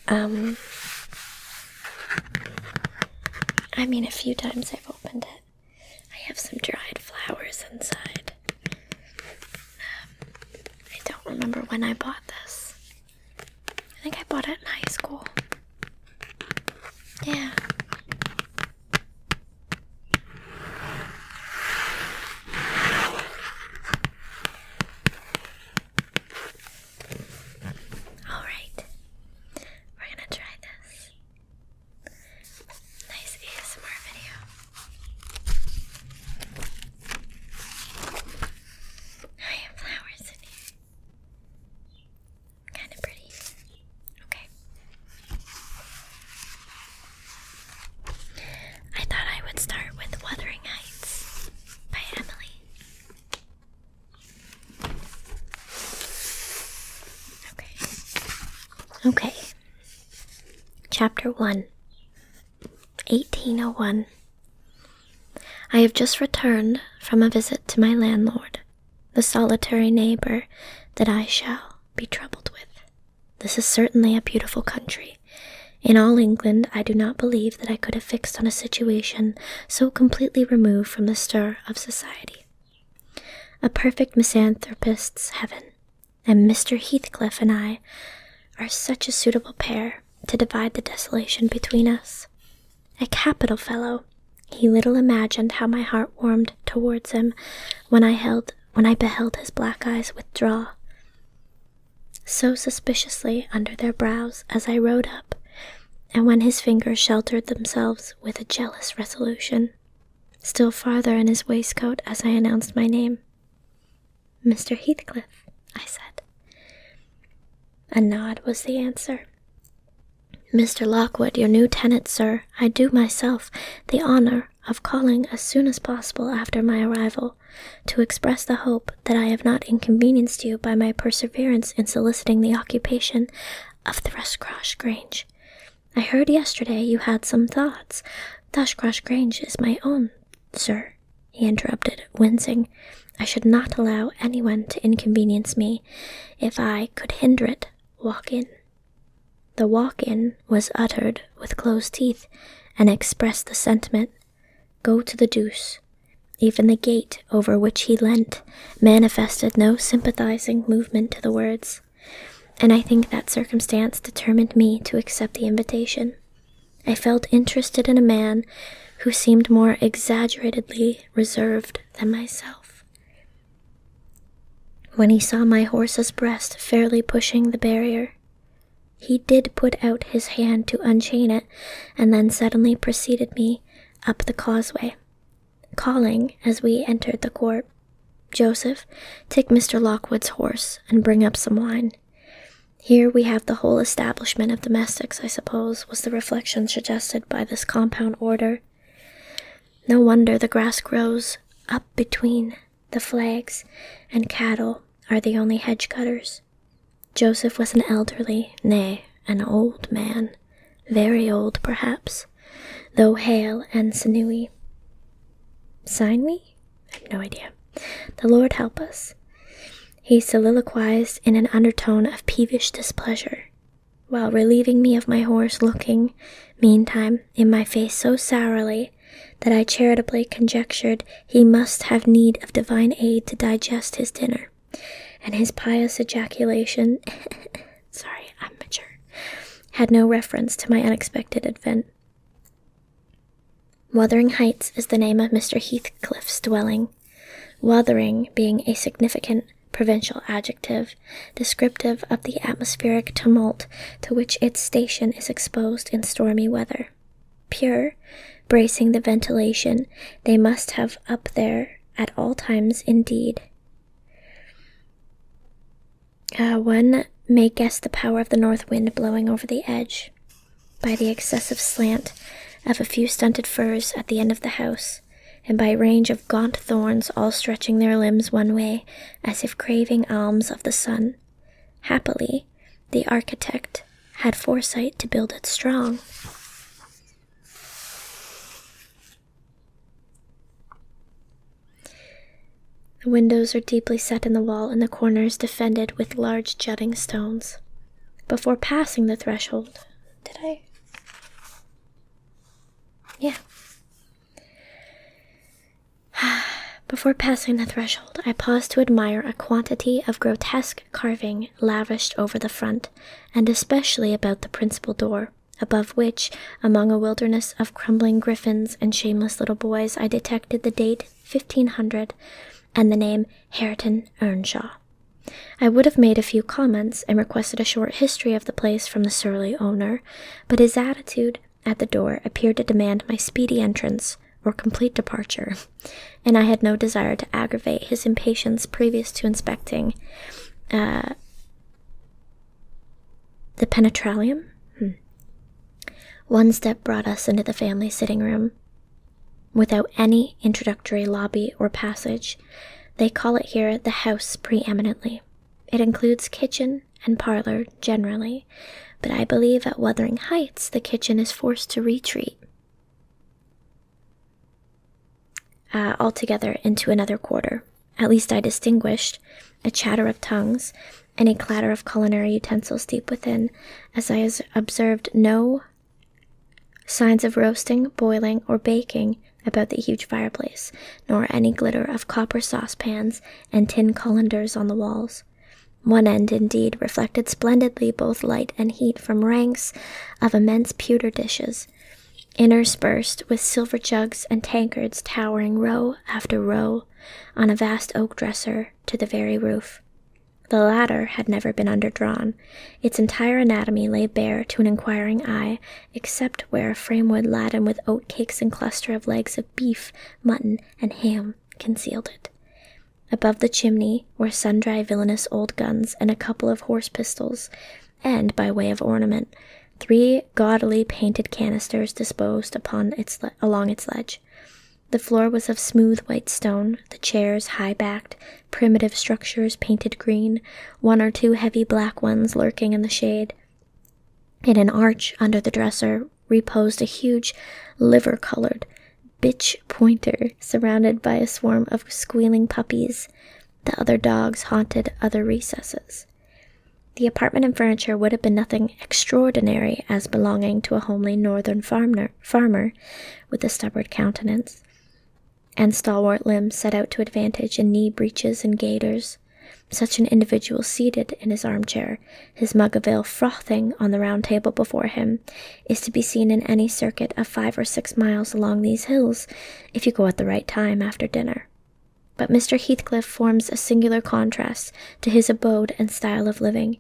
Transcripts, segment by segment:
A few times I've opened it. I have some dried flowers inside. I don't remember when I bought this. I think I bought it in high school. Yeah. Alright. We're gonna try this. Nice ASMR video. I have flowers in here. Kind of pretty. Okay. I thought I would start with Wuthering Heights by Emily. Okay. Chapter 1. 1801. I have just returned from a visit to my landlord, the solitary neighbor that I shall be troubled with. This is certainly a beautiful country. In all England, I do not believe that I could have fixed on a situation so completely removed from the stir of society. A perfect misanthropist's heaven, and Mr. Heathcliff and I are such a suitable pair to divide the desolation between us. A capital fellow. He little imagined how my heart warmed towards him when I beheld his black eyes withdraw so suspiciously under their brows as I rode up, and when his fingers sheltered themselves with a jealous resolution still farther in his waistcoat as I announced my name. "Mr. Heathcliff," I said. A nod was the answer. "Mr. Lockwood, your new tenant, sir. I do myself the honor of calling as soon as possible after my arrival, to express the hope that I have not inconvenienced you by my perseverance in soliciting the occupation of Thrushcross Grange. I heard yesterday you had some thoughts. Thrushcross Grange is my own, sir," he interrupted, wincing. "I should not allow anyone to inconvenience me. If I could hinder it, walk in." The walk-in was uttered with closed teeth, and expressed the sentiment, "Go to the deuce." Even the gate over which he leant manifested no sympathizing movement to the words, and I think that circumstance determined me to accept the invitation. I felt interested in a man who seemed more exaggeratedly reserved than myself. When he saw my horse's breast fairly pushing the barrier, he did put out his hand to unchain it, and then suddenly preceded me up the causeway, calling as we entered the court, "Joseph, take Mr. Lockwood's horse and bring up some wine." Here we have the whole establishment of domestics, I suppose, was the reflection suggested by this compound order. No wonder the grass grows up between the flags, and cattle are the only hedge cutters. Joseph was an elderly, nay, an old man, very old perhaps, though hale and sinewy. Sign me? I have no idea. The Lord help us. He soliloquized in an undertone of peevish displeasure, while relieving me of my horse, looking, meantime, in my face so sourly that I charitably conjectured he must have need of divine aid to digest his dinner, and his pious ejaculation, sorry, I'm mature, had no reference to my unexpected advent. Wuthering Heights is the name of Mr. Heathcliff's dwelling, wuthering being a significant provincial adjective, descriptive of the atmospheric tumult to which its station is exposed in stormy weather. Pure, bracing the ventilation they must have up there at all times indeed. One may guess the power of the north wind blowing over the edge by the excessive slant of a few stunted firs at the end of the house, and by a range of gaunt thorns all stretching their limbs one way, as if craving alms of the sun. Happily, the architect had foresight to build it strong. The windows are deeply set in the wall, and the corners defended with large jutting stones. Before passing the threshold, Did I? Yeah. Before passing the threshold, I paused to admire a quantity of grotesque carving lavished over the front, and especially about the principal door, above which, among a wilderness of crumbling griffins and shameless little boys, I detected the date 1500 and the name Hareton Earnshaw. I would have made a few comments and requested a short history of the place from the surly owner, but his attitude at the door appeared to demand my speedy entrance or complete departure, and I had no desire to aggravate his impatience previous to inspecting the penetralium. One step brought us into the family sitting room. Without any introductory lobby or passage, they call it here the house preeminently. It includes kitchen and parlor generally, but I believe at Wuthering Heights the kitchen is forced to retreat altogether into another quarter. At least I distinguished a chatter of tongues and a clatter of culinary utensils deep within, as I observed no signs of roasting, boiling, or baking about the huge fireplace, nor any glitter of copper saucepans and tin colanders on the walls. One end, indeed, reflected splendidly both light and heat from ranks of immense pewter dishes, interspersed with silver jugs and tankards towering row after row on a vast oak dresser to the very roof. The latter had never been underdrawn. Its entire anatomy lay bare to an inquiring eye, except where a framewood laden with oat cakes and cluster of legs of beef, mutton, and ham concealed it. Above the chimney were sundry villainous old guns and a couple of horse pistols, and, by way of ornament, 3 gaudily painted canisters disposed along its ledge. The floor was of smooth white stone, the chairs high-backed, primitive structures painted green, 1 or 2 heavy black ones lurking in the shade. In an arch under the dresser reposed a huge liver-colored bitch pointer surrounded by a swarm of squealing puppies. The other dogs haunted other recesses. The apartment and furniture would have been nothing extraordinary as belonging to a homely northern farmer with a stubborn countenance and stalwart limbs set out to advantage in knee breeches and gaiters. Such an individual seated in his armchair, his mug of ale frothing on the round table before him, is to be seen in any circuit of 5 or 6 miles along these hills, if you go at the right time after dinner. But Mr. Heathcliff forms a singular contrast to his abode and style of living.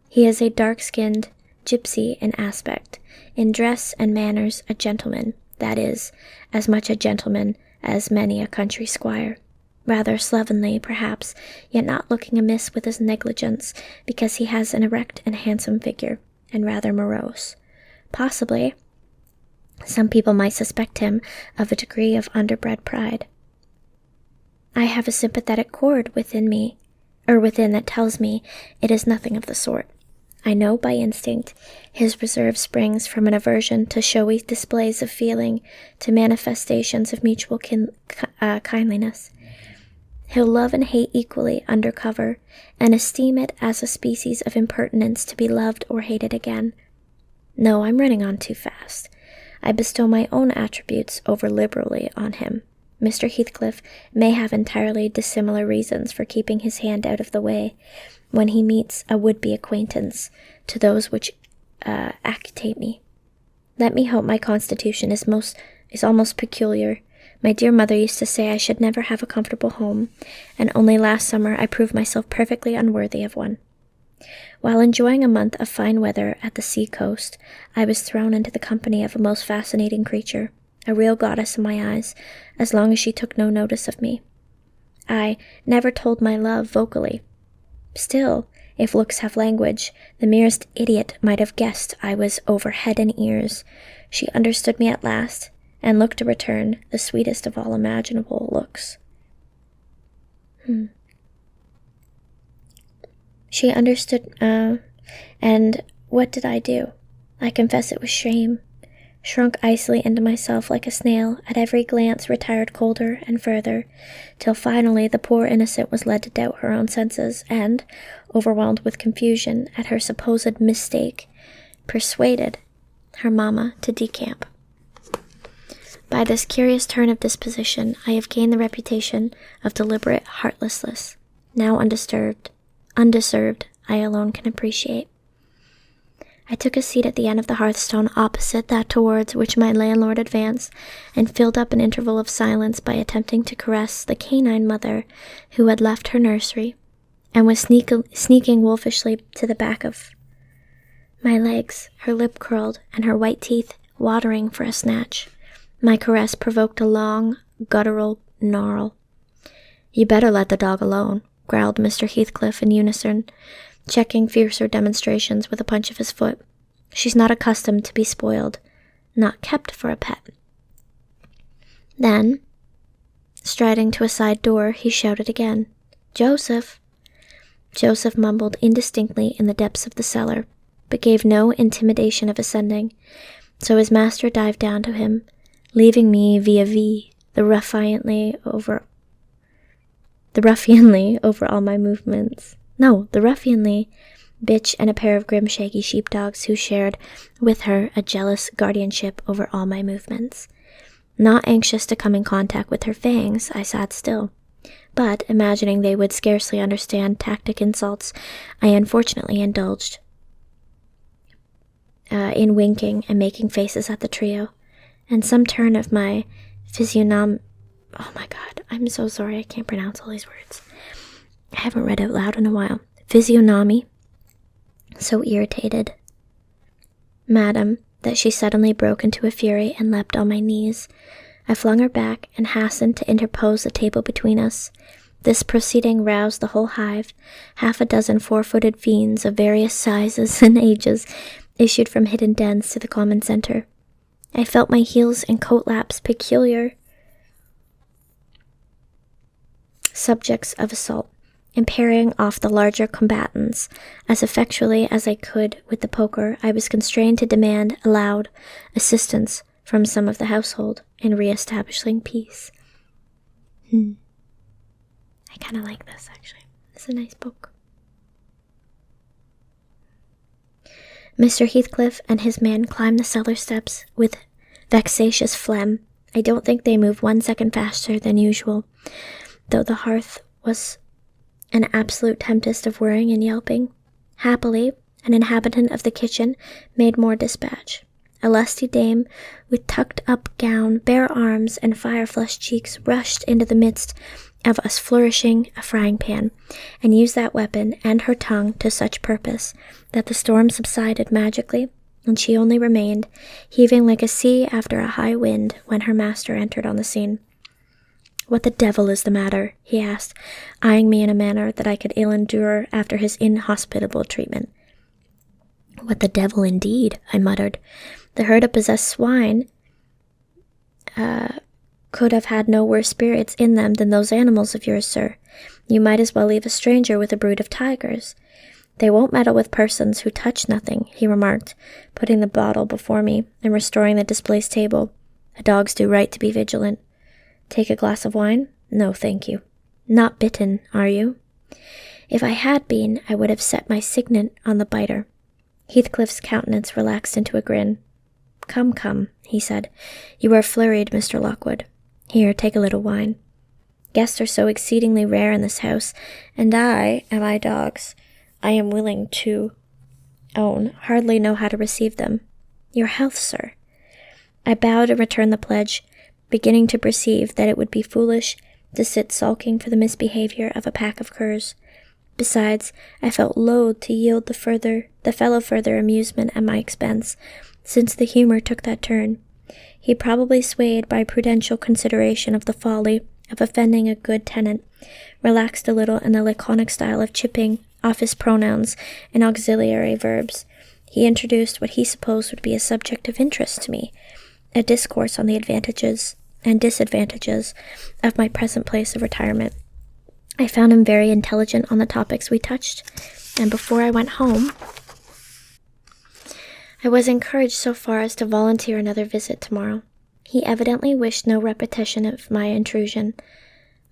He is a dark-skinned gypsy in aspect, in dress and manners a gentleman, that is, as much a gentleman as many a country squire. Rather slovenly, perhaps, yet not looking amiss with his negligence, because he has an erect and handsome figure, and rather morose. Possibly, some people might suspect him of a degree of underbred pride. I have a sympathetic chord within that tells me it is nothing of the sort. I know by instinct his reserve springs from an aversion to showy displays of feeling, to manifestations of mutual kindliness. He'll love and hate equally under cover, and esteem it as a species of impertinence to be loved or hated again. No, I'm running on too fast. I bestow my own attributes over liberally on him. Mr. Heathcliff may have entirely dissimilar reasons for keeping his hand out of the way when he meets a would-be acquaintance to those which agitate me. Let me hope my constitution is almost peculiar. My dear mother used to say I should never have a comfortable home, and only last summer I proved myself perfectly unworthy of one. While enjoying a month of fine weather at the sea-coast, I was thrown into the company of a most fascinating creature, a real goddess in my eyes, as long as she took no notice of me. I never told my love vocally. Still, if looks have language, the merest idiot might have guessed I was over head and ears. She understood me at last, and looked a return, the sweetest of all imaginable looks. She understood, and what did I do? I confess it was shame. Shrunk icily into myself like a snail, at every glance retired colder and further, till finally the poor innocent was led to doubt her own senses, and, overwhelmed with confusion at her supposed mistake, persuaded her mamma, to decamp. By this curious turn of disposition, I have gained the reputation of deliberate heartlessness, now undeserved, I alone can appreciate. I took a seat at the end of the hearthstone opposite that towards which my landlord advanced, and filled up an interval of silence by attempting to caress the canine mother who had left her nursery, and was sneaking wolfishly to the back of my legs, her lip curled and her white teeth watering for a snatch. My caress provoked a long, guttural gnarl. "You better let the dog alone," growled Mr. Heathcliff in unison, checking fiercer demonstrations with a punch of his foot. "She's not accustomed to be spoiled, not kept for a pet." Then, striding to a side door, he shouted again, "Joseph!" Joseph mumbled indistinctly in the depths of the cellar, but gave no intimation of ascending, so his master dived down to him, leaving me vis-a-vis the ruffianly over all my movements. No, the ruffianly bitch and a pair of grim shaggy sheepdogs who shared with her a jealous guardianship over all my movements. Not anxious to come in contact with her fangs, I sat still, but imagining they would scarcely understand tactic insults, I unfortunately indulged in winking and making faces at the trio, and some turn of my oh my god, I'm so sorry, I can't pronounce all these words. I haven't read out loud in a while. Physiognomy so irritated Madam that she suddenly broke into a fury and leapt on my knees. I flung her back and hastened to interpose a table between us. This proceeding roused the whole hive. Half a dozen four-footed fiends of various sizes and ages issued from hidden dens to the common center. I felt my heels and coat laps peculiar subjects of assault, and parrying off the larger combatants as effectually as I could with the poker, I was constrained to demand aloud assistance from some of the household in re-establishing peace. I kind of like this, actually. It's a nice book. Mr. Heathcliff and his man climbed the cellar steps with vexatious phlegm. I don't think they moved 1 second faster than usual, though the hearth was an absolute tempest of whirring and yelping. Happily, an inhabitant of the kitchen made more dispatch. A lusty dame with tucked-up gown, bare arms, and fire-flushed cheeks rushed into the midst of us flourishing a frying-pan, and used that weapon and her tongue to such purpose that the storm subsided magically, and she only remained, heaving like a sea after a high wind, when her master entered on the scene. "What the devil is the matter?" he asked, eyeing me in a manner that I could ill endure after his inhospitable treatment. "What the devil, indeed?" I muttered. "The herd of possessed swine could have had no worse spirits in them than those animals of yours, sir. You might as well leave a stranger with a brood of tigers." "They won't meddle with persons who touch nothing," he remarked, putting the bottle before me and restoring the displaced table. "Dogs do right to be vigilant. Take a glass of wine? No, thank you. Not bitten, are you?" If I had been, I would have set my signet on the biter. Heathcliff's countenance relaxed into a grin. "Come, come," he said. "You are flurried, Mr. Lockwood. Here, take a little wine. Guests are so exceedingly rare in this house, and I and my dogs, I am willing to own, hardly know how to receive them. Your health, sir." I bowed and returned the pledge, beginning to perceive that it would be foolish to sit sulking for the misbehavior of a pack of curs. Besides, I felt loath to yield the fellow further amusement at my expense, since the humor took that turn. He probably swayed by prudential consideration of the folly of offending a good tenant, relaxed a little in the laconic style of chipping off his pronouns and auxiliary verbs. He introduced what he supposed would be a subject of interest to me, a discourse on the advantages and disadvantages of my present place of retirement. I found him very intelligent on the topics we touched, and before I went home, I was encouraged so far as to volunteer another visit tomorrow. He evidently wished no repetition of my intrusion.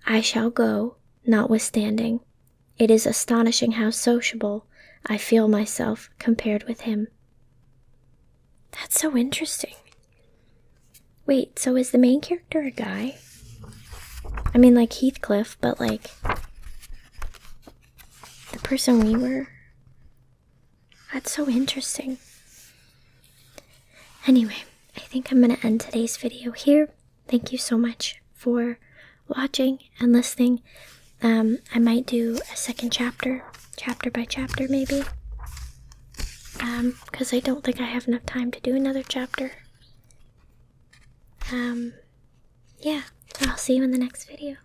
I shall go, notwithstanding. It is astonishing how sociable I feel myself compared with him. That's so interesting. Wait, so is the main character a guy? I mean, like Heathcliff, but like the person we were? That's so interesting. Anyway, I think I'm gonna end today's video here. Thank you so much for watching and listening. I might do a second chapter by chapter maybe. Because I don't think I have enough time to do another chapter. Yeah, so I'll see you in the next video.